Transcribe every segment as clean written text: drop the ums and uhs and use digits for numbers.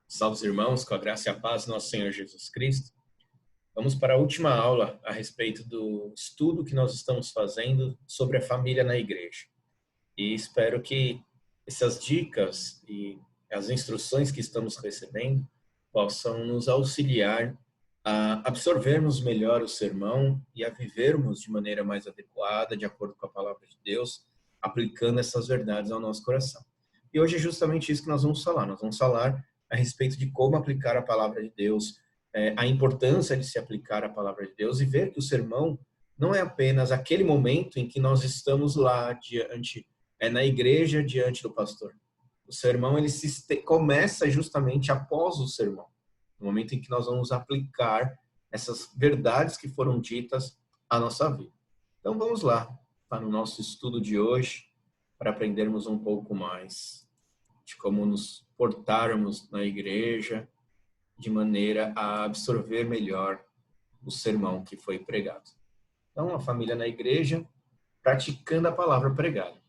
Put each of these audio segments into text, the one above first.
Salve, irmãos, com a graça e a paz do nosso Senhor Jesus Cristo. Vamos para a última aula a respeito do estudo que nós estamos fazendo sobre a família na igreja. E espero que essas dicas e as instruções que estamos recebendo possam nos auxiliar a absorvermos melhor o sermão e a vivermos de maneira mais adequada, de acordo com a palavra de Deus, aplicando essas verdades ao nosso coração. E hoje é justamente isso que nós vamos falar. Nós vamos falar a respeito de como aplicar a palavra de Deus, a importância de se aplicar a palavra de Deus e ver que o sermão não é apenas aquele momento em que nós estamos lá diante, na igreja, diante do pastor. O sermão ele começa justamente após o sermão, no momento em que nós vamos aplicar essas verdades que foram ditas à nossa vida. Então vamos lá para o nosso estudo de hoje, para aprendermos um pouco mais de como nos portarmos na igreja, de maneira a absorver melhor o sermão que foi pregado. Então, a família na igreja, praticando a palavra pregada.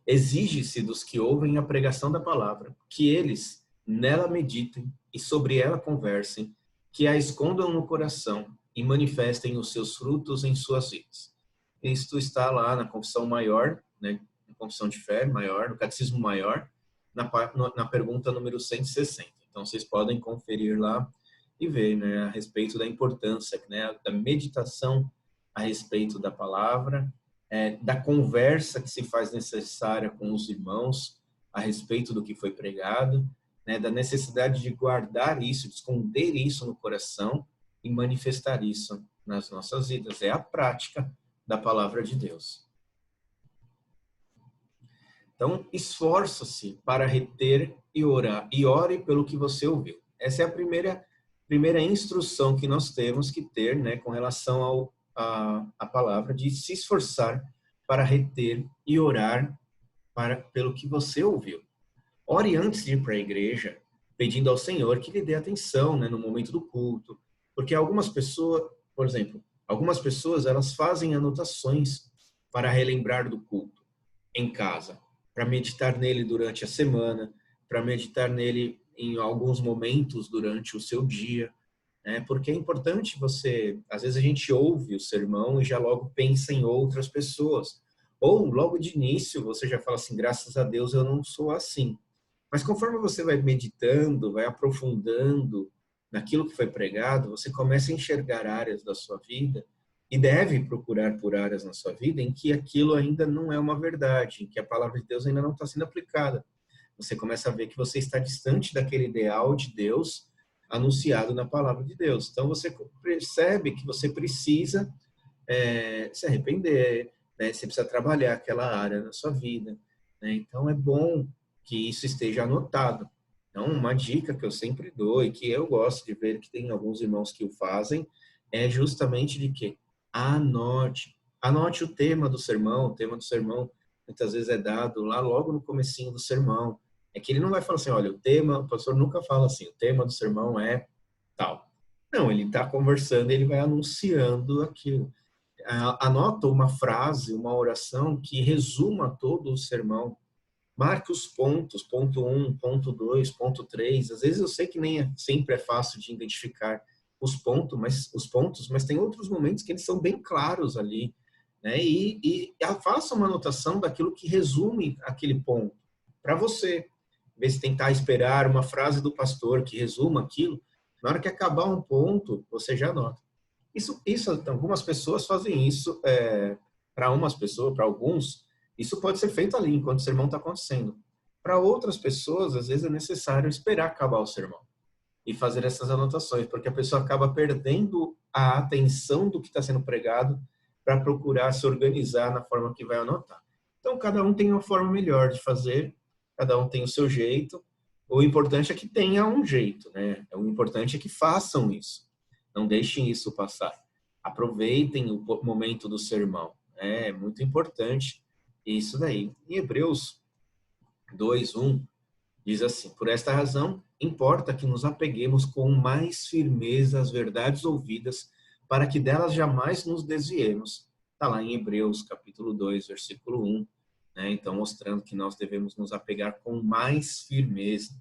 Exige-se dos que ouvem a pregação da palavra, que eles nela meditem e sobre ela conversem, que a escondam no coração e manifestem os seus frutos em suas vidas. Isto está lá na confissão maior, né? Na confissão de fé maior, no catecismo maior, na pergunta número 160. Então, vocês podem conferir lá e ver, né, a respeito da importância, né, da meditação a respeito da palavra, da conversa que se faz necessária com os irmãos a respeito do que foi pregado, né, da necessidade de guardar isso, de esconder isso no coração e manifestar isso nas nossas vidas. É a prática da palavra de Deus. Então, esforça-se para reter e orar, e ore pelo que você ouviu. Essa é a primeira instrução que nós temos que ter, né, com relação à palavra, de se esforçar para reter e orar pelo que você ouviu. Ore antes de ir para a igreja, pedindo ao Senhor que lhe dê atenção, né, no momento do culto, porque algumas pessoas, por exemplo, algumas pessoas elas fazem anotações para relembrar do culto em casa, para meditar nele durante a semana, para meditar nele em alguns momentos durante o seu dia, né? Porque é importante você, às vezes a gente ouve o sermão e já logo pensa em outras pessoas, ou logo de início você já fala assim, graças a Deus eu não sou assim. Mas conforme você vai meditando, vai aprofundando naquilo que foi pregado, você começa a enxergar áreas da sua vida e deve procurar por áreas na sua vida em que aquilo ainda não é uma verdade, em que a palavra de Deus ainda não está sendo aplicada. Você começa a ver que você está distante daquele ideal de Deus anunciado na palavra de Deus. Então você percebe que você precisa se arrepender, né? Você precisa trabalhar aquela área na sua vida, né? Então é bom que isso esteja anotado. Então, uma dica que eu sempre dou e que eu gosto de ver que tem alguns irmãos que o fazem é justamente de que anote o tema do sermão. O tema do sermão muitas vezes é dado lá logo no comecinho do sermão. É que ele não vai falar assim, olha, o pastor nunca fala assim, o tema do sermão é tal. Não, ele está conversando, ele vai anunciando aquilo. Anota uma frase, uma oração que resuma todo o sermão. Marque os pontos, ponto 1, ponto 2, ponto 3. Às vezes eu sei que nem sempre é fácil de identificar os pontos, mas tem outros momentos que eles são bem claros ali, né? E faça uma anotação daquilo que resume aquele ponto para você. Em vez de tentar esperar uma frase do pastor que resuma aquilo, na hora que acabar um ponto, você já anota. Algumas pessoas fazem isso, para umas pessoas, para alguns, isso pode ser feito ali, enquanto o sermão está acontecendo. Para outras pessoas, às vezes é necessário esperar acabar o sermão e fazer essas anotações, porque a pessoa acaba perdendo a atenção do que está sendo pregado para procurar se organizar na forma que vai anotar. Então, cada um tem uma forma melhor de fazer, cada um tem o seu jeito. O importante é que tenha um jeito, né? O importante é que façam isso. Não deixem isso passar. Aproveitem o momento do sermão. É muito importante isso daí. Em Hebreus 2:1 diz assim: por esta razão, importa que nos apeguemos com mais firmeza às verdades ouvidas, para que delas jamais nos desviemos. Está lá em Hebreus, capítulo 2, versículo 1. Né? Então, mostrando que nós devemos nos apegar com mais firmeza.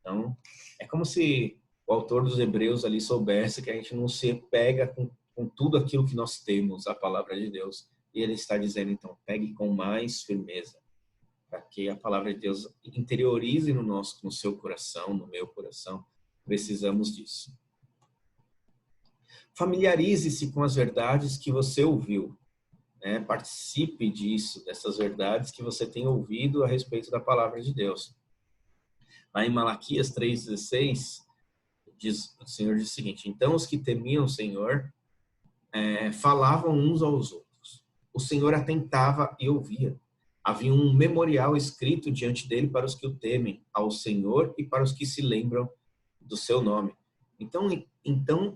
Então, é como se o autor dos Hebreus ali soubesse que a gente não se pega com tudo aquilo que nós temos, a palavra de Deus. E ele está dizendo, então, pegue com mais firmeza, para que a palavra de Deus interiorize no seu coração, no meu coração. Precisamos disso. Familiarize-se com as verdades que você ouviu. Né? Participe disso, dessas verdades que você tem ouvido a respeito da palavra de Deus. Lá em Malaquias 3,16, o Senhor diz o seguinte: então os que temiam o Senhor falavam uns aos outros. O Senhor atentava e ouvia. Havia um memorial escrito diante dele para os que o temem, ao Senhor e para os que se lembram do seu nome. Então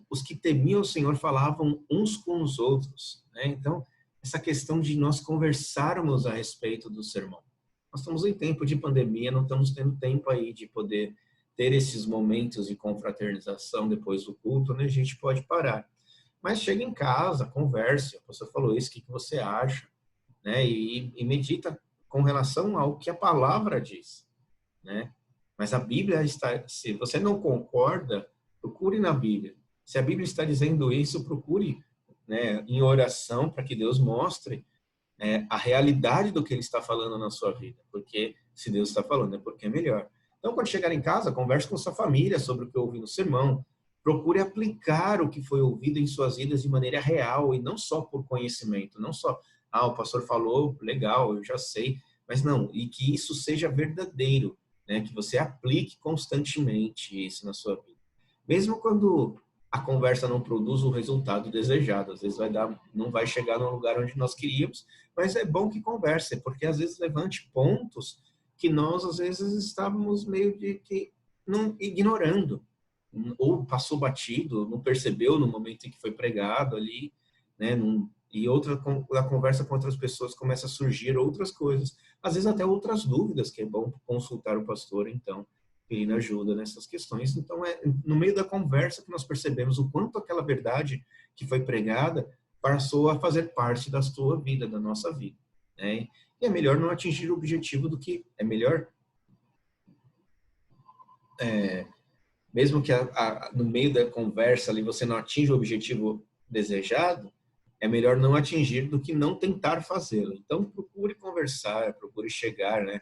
os que temiam o Senhor falavam uns com os outros. Né? Então, essa questão de nós conversarmos a respeito do sermão. Nós estamos em tempo de pandemia, não estamos tendo tempo aí de poder ter esses momentos de confraternização depois do culto, né? A gente pode parar. Mas chega em casa, converse, a pessoa falou isso, o que você acha? Né? E medita com relação ao que a palavra diz. Né? Mas a Bíblia está, se você não concorda, procure na Bíblia. Se a Bíblia está dizendo isso, procure, né, em oração para que Deus mostre a realidade do que Ele está falando na sua vida. Porque se Deus está falando, é porque é melhor. Então, quando chegar em casa, converse com sua família sobre o que ouviu no sermão. Procure aplicar o que foi ouvido em suas vidas de maneira real e não só por conhecimento. Não só, o pastor falou, legal, eu já sei. Mas não, e que isso seja verdadeiro, né? Que você aplique constantemente isso na sua vida. Mesmo quando a conversa não produz o resultado desejado. Às vezes não vai chegar no lugar onde nós queríamos, mas é bom que converse, porque às vezes levante pontos que nós, às vezes, estávamos meio de que não ignorando, ou passou batido, não percebeu no momento em que foi pregado ali, né? A conversa com outras pessoas começa a surgir outras coisas, às vezes até outras dúvidas, que é bom consultar o pastor, então, pedindo ajuda nessas questões. Então, é no meio da conversa que nós percebemos o quanto aquela verdade que foi pregada passou a fazer parte da sua vida, da nossa vida. Né? E é melhor não atingir o objetivo do que... É melhor... mesmo que no meio da conversa ali você não atinja o objetivo desejado, é melhor não atingir do que não tentar fazê-lo. Então, procure conversar, procure chegar, né,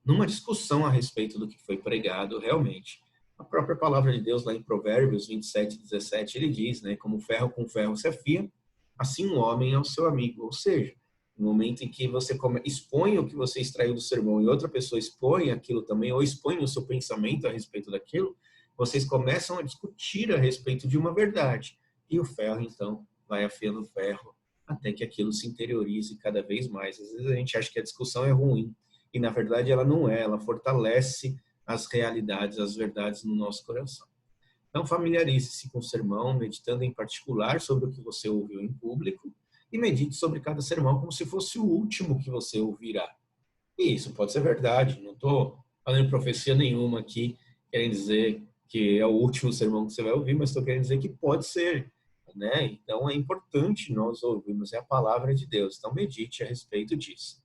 numa discussão a respeito do que foi pregado realmente. A própria palavra de Deus, lá em Provérbios 27:17, ele diz, né, como ferro com ferro se afia, assim um homem é o seu amigo. Ou seja, no momento em que você expõe o que você extraiu do sermão e outra pessoa expõe aquilo também, ou expõe o seu pensamento a respeito daquilo, vocês começam a discutir a respeito de uma verdade. E o ferro, então, vai afiando o ferro até que aquilo se interiorize cada vez mais. Às vezes a gente acha que a discussão é ruim, e na verdade ela não é, ela fortalece as realidades, as verdades no nosso coração. Então, familiarize-se com o sermão, meditando em particular sobre o que você ouviu em público, e medite sobre cada sermão como se fosse o último que você ouvirá. E isso pode ser verdade, não estou falando profecia nenhuma aqui, querendo dizer que é o último sermão que você vai ouvir, mas estou querendo dizer que pode ser. Né? Então, é importante nós ouvirmos a palavra de Deus. Então, medite a respeito disso.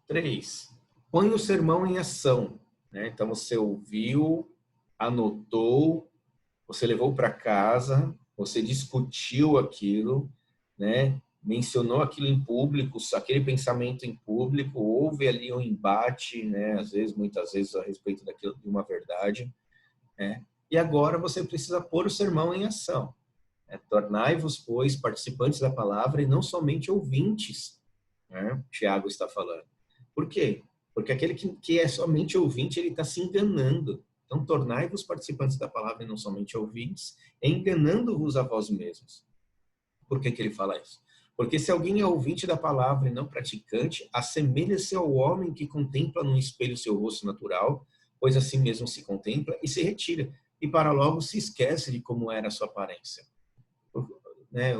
3. Põe o sermão em ação. Né? Então, você ouviu, anotou, você levou para casa, você discutiu aquilo, né? Mencionou aquilo em público, aquele pensamento em público, houve ali um embate, né? Muitas vezes, a respeito daquilo, de uma verdade. Né? E agora você precisa pôr o sermão em ação. Tornai-vos, pois, participantes da palavra e não somente ouvintes, né? Tiago está falando. Por quê? Porque aquele que é somente ouvinte, ele está se enganando. Então, tornai-vos participantes da palavra e não somente ouvintes, enganando-vos a vós mesmos. Por que ele fala isso? Porque se alguém é ouvinte da palavra e não praticante, assemelha-se ao homem que contempla num espelho seu rosto natural, pois assim mesmo se contempla e se retira, e para logo se esquece de como era a sua aparência. Né?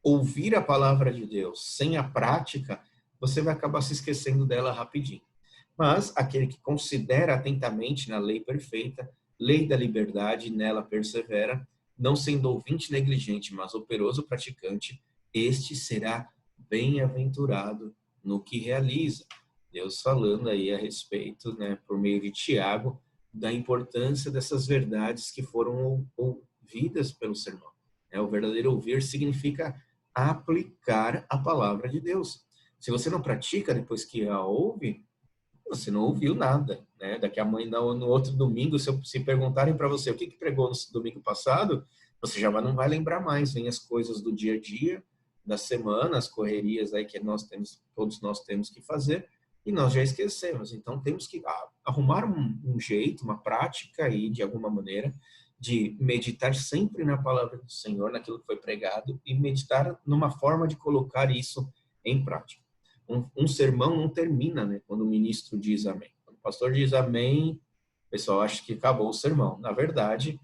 Ouvir a palavra de Deus sem a prática, você vai acabar se esquecendo dela rapidinho. Mas aquele que considera atentamente na lei perfeita, lei da liberdade, nela persevera, não sendo ouvinte negligente, mas operoso praticante, este será bem-aventurado no que realiza. Deus falando aí a respeito, né, por meio de Tiago, da importância dessas verdades que foram ouvidas pelo sermão. O verdadeiro ouvir significa aplicar a palavra de Deus. Se você não pratica depois que a ouve, você não ouviu nada, né? Daqui a amanhã, no outro domingo, se perguntarem para você o que pregou no domingo passado, você já não vai lembrar mais. Vem as coisas do dia a dia, da semana, as correrias aí que todos nós temos que fazer, e nós já esquecemos. Então, temos que arrumar um jeito, uma prática aí, de alguma maneira, de meditar sempre na palavra do Senhor, naquilo que foi pregado, e meditar numa forma de colocar isso em prática. Um sermão não termina, né, quando o ministro diz amém. Quando o pastor diz amém, o pessoal acha que acabou o sermão. Na verdade,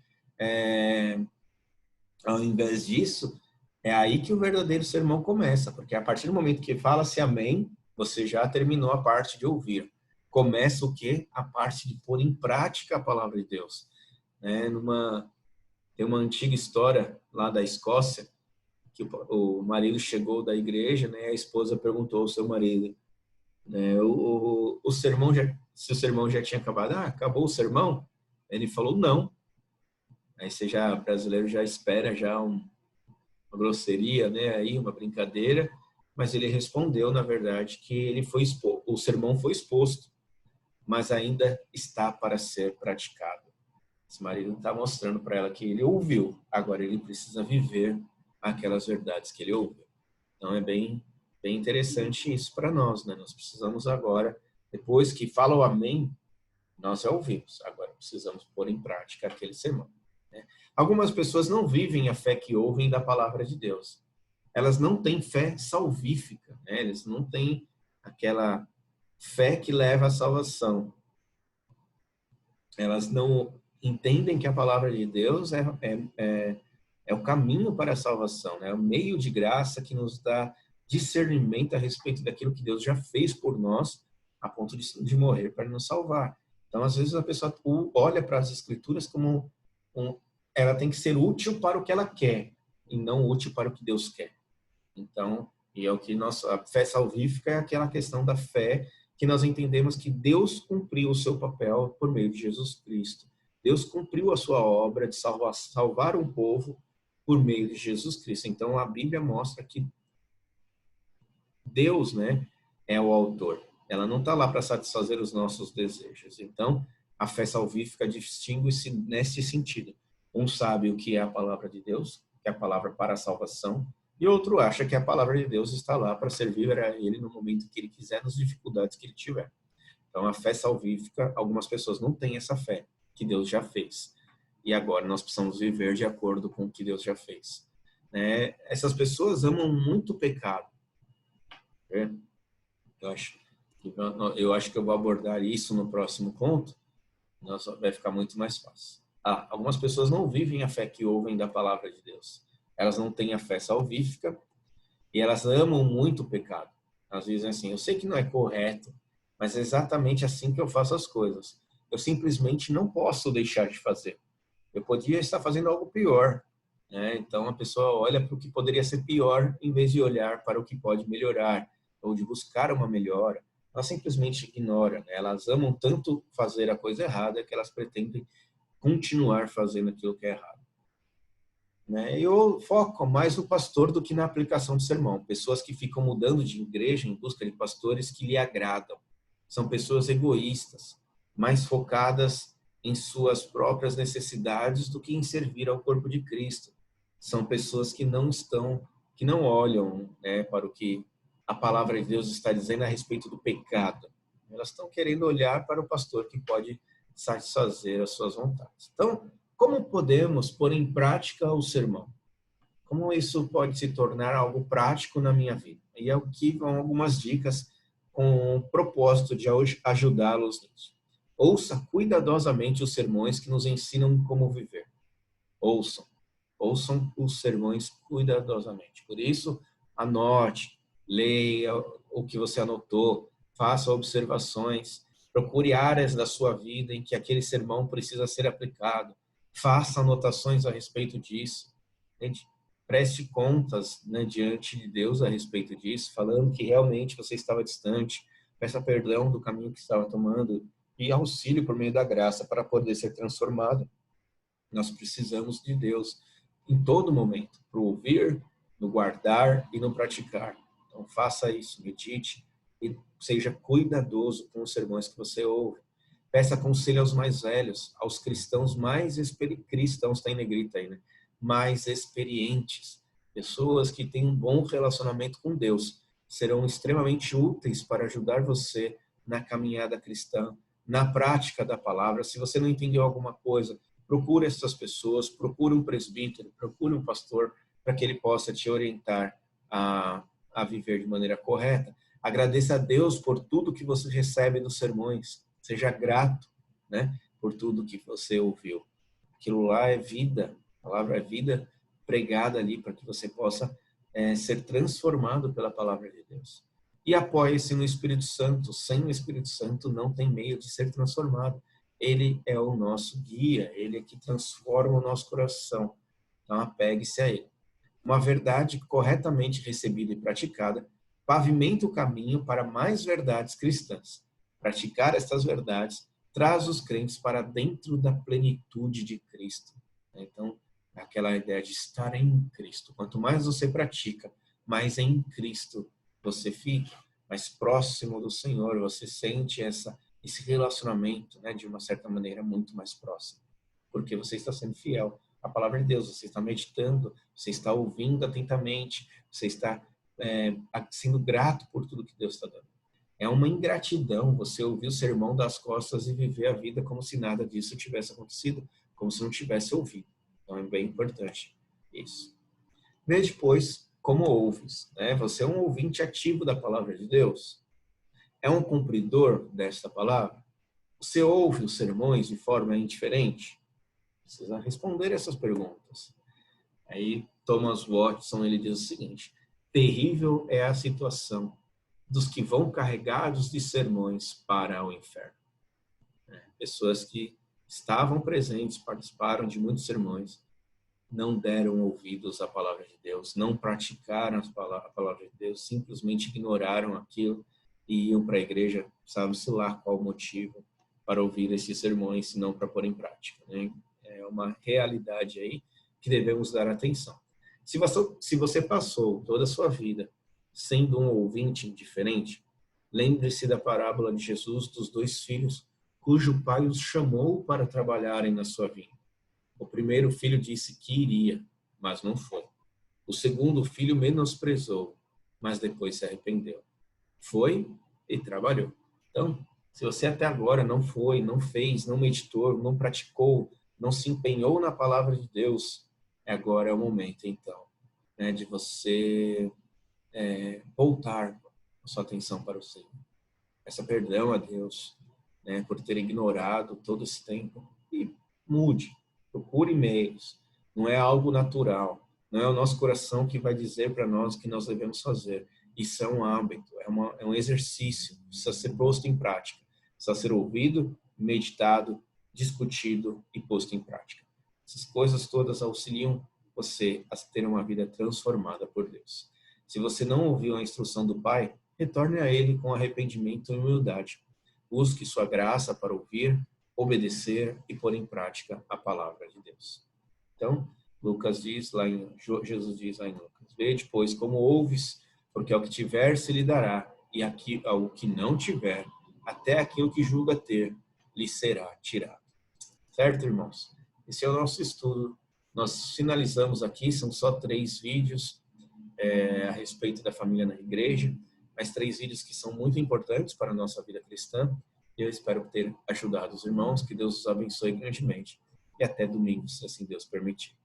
ao invés disso, é aí que o verdadeiro sermão começa, porque a partir do momento que fala-se amém, você já terminou a parte de ouvir. Começa o quê? A parte de pôr em prática a palavra de Deus. Tem uma antiga história lá da Escócia, que o marido chegou da igreja, né? A esposa perguntou ao seu marido, né? O sermão se o sermão já tinha acabado. Acabou o sermão? Ele falou não. Aí você brasileiro já espera já uma grosseria, né? Aí uma brincadeira, mas ele respondeu, na verdade, que o sermão foi exposto, mas ainda está para ser praticado. Esse marido está mostrando para ela que ele ouviu, agora ele precisa viver aquelas verdades que ele ouviu. Então é bem interessante isso para nós, né? Nós precisamos agora, depois que fala o amém, nós já ouvimos, agora precisamos pôr em prática aquele sermão, né? Algumas pessoas não vivem a fé que ouvem da palavra de Deus. Elas não têm fé salvífica, né? Eles não têm aquela fé que leva à salvação. Elas não entendem que a palavra de Deus é o caminho para a salvação, né? É o meio de graça que nos dá discernimento a respeito daquilo que Deus já fez por nós, a ponto de morrer para nos salvar. Então, às vezes, a pessoa olha para as Escrituras como ela tem que ser útil para o que ela quer, e não útil para o que Deus quer. Então, e é o que a fé salvífica é aquela questão da fé que nós entendemos que Deus cumpriu o seu papel por meio de Jesus Cristo. Deus cumpriu a sua obra de salvar um povo por meio de Jesus Cristo. Então, a Bíblia mostra que Deus, né, é o autor. Ela não está lá para satisfazer os nossos desejos. Então, a fé salvífica distingue-se nesse sentido. Um sabe o que é a palavra de Deus, que é a palavra para a salvação, e outro acha que a palavra de Deus está lá para servir a ele no momento que ele quiser, nas dificuldades que ele tiver. Então, a fé salvífica, algumas pessoas não têm essa fé que Deus já fez. E agora nós precisamos viver de acordo com o que Deus já fez. Essas pessoas amam muito o pecado. Eu acho que eu vou abordar isso no próximo ponto. Vai ficar muito mais fácil. Algumas pessoas não vivem a fé que ouvem da palavra de Deus. Elas não têm a fé salvífica e elas amam muito o pecado. Às vezes assim, eu sei que não é correto, mas é exatamente assim que eu faço as coisas. Eu simplesmente não posso deixar de fazer. Eu podia estar fazendo algo pior, né? Então a pessoa olha para o que poderia ser pior em vez de olhar para o que pode melhorar ou de buscar uma melhora. Ela simplesmente ignora, né? Elas amam tanto fazer a coisa errada que elas pretendem continuar fazendo aquilo que é errado. Eu foco mais no pastor do que na aplicação do sermão. Pessoas que ficam mudando de igreja em busca de pastores que lhe agradam. São pessoas egoístas, mais focadas em suas próprias necessidades do que em servir ao corpo de Cristo. São pessoas que não olham, né, para o que a palavra de Deus está dizendo a respeito do pecado. Elas estão querendo olhar para o pastor que pode satisfazer as suas vontades. Então, como podemos pôr em prática o sermão? Como isso pode se tornar algo prático na minha vida? E aqui vão algumas dicas com o propósito de ajudá-los nisso. Ouça cuidadosamente os sermões que nos ensinam como viver. Ouçam os sermões cuidadosamente. Por isso, anote, leia o que você anotou, faça observações, procure áreas da sua vida em que aquele sermão precisa ser aplicado. Faça anotações a respeito disso. Entende? preste contas, né, diante de Deus a respeito disso, falando que realmente você estava distante, peça perdão do caminho que estava tomando e auxílio por meio da graça para poder ser transformado. Nós precisamos de Deus em todo momento, para ouvir, no guardar e no praticar. Então faça isso, medite e seja cuidadoso com os sermões que você ouve. Peça conselho aos mais velhos, aos cristãos mais cristãos, está em negrita aí, né? Mais experientes, pessoas que têm um bom relacionamento com Deus, serão extremamente úteis para ajudar você na caminhada cristã, na prática da palavra. Se você não entendeu alguma coisa, procure essas pessoas, procure um presbítero, procure um pastor, para que ele possa te orientar a viver de maneira correta. Agradeça a Deus por tudo que você recebe nos sermões. Seja grato, né, por tudo que você ouviu. Aquilo lá é vida, a palavra é vida pregada ali para que você possa ser transformado pela palavra de Deus. E apoie-se no Espírito Santo. Sem o Espírito Santo não tem meio de ser transformado. Ele é o nosso guia, ele é que transforma o nosso coração. Então apegue-se a ele. Uma verdade corretamente recebida e praticada pavimenta o caminho para mais verdades cristãs. Praticar estas verdades traz os crentes para dentro da plenitude de Cristo. Então, aquela ideia de estar em Cristo. Quanto mais você pratica, mais em Cristo você fica, mais próximo do Senhor, você sente esse relacionamento, né, de uma certa maneira muito mais próximo. Porque você está sendo fiel à palavra de Deus, você está meditando, você está ouvindo atentamente, você está sendo grato por tudo que Deus está dando. É uma ingratidão você ouvir o sermão das costas e viver a vida como se nada disso tivesse acontecido, como se não tivesse ouvido. Então é bem importante isso. Vê depois como ouves, né? Você é um ouvinte ativo da palavra de Deus? É um cumpridor desta palavra? Você ouve os sermões de forma indiferente? Precisa responder essas perguntas. Aí Thomas Watson, ele diz o seguinte: terrível é a situação dos que vão carregados de sermões para o inferno. Pessoas que estavam presentes, participaram de muitos sermões, não deram ouvidos à palavra de Deus, não praticaram a palavra de Deus, simplesmente ignoraram aquilo e iam para a igreja, sabe-se lá qual o motivo para ouvir esses sermões, se não para pôr em prática, né? É uma realidade aí que devemos dar atenção. Se você passou toda a sua vida sendo um ouvinte indiferente, lembre-se da parábola de Jesus dos 2 filhos, cujo pai os chamou para trabalharem na sua vinha. O primeiro filho disse que iria, mas não foi. O segundo filho menosprezou, mas depois se arrependeu. Foi e trabalhou. Então, se você até agora não foi, não fez, não meditou, não praticou, não se empenhou na palavra de Deus, agora é o momento, então, né, de você voltar a sua atenção para o Senhor. Peça perdão a Deus, né, por ter ignorado todo esse tempo e mude, procure meios. Não é algo natural, não é o nosso coração que vai dizer para nós o que nós devemos fazer. Isso é um hábito, é um exercício, precisa ser posto em prática, precisa ser ouvido, meditado, discutido e posto em prática. Essas coisas todas auxiliam você a ter uma vida transformada por Deus. Se você não ouviu a instrução do Pai, retorne a Ele com arrependimento e humildade. Busque sua graça para ouvir, obedecer e pôr em prática a palavra de Deus. Então, Jesus diz lá em Lucas: vede, pois, como ouves, porque ao que tiver se lhe dará, e ao que não tiver, até aquilo que julga ter, lhe será tirado. Certo, irmãos? Esse é o nosso estudo. Nós finalizamos aqui, são só 3 vídeos a respeito da família na igreja, mas 3 vídeos que são muito importantes para a nossa vida cristã. Eu espero ter ajudado os irmãos, que Deus os abençoe grandemente. E até domingo, se assim Deus permitir.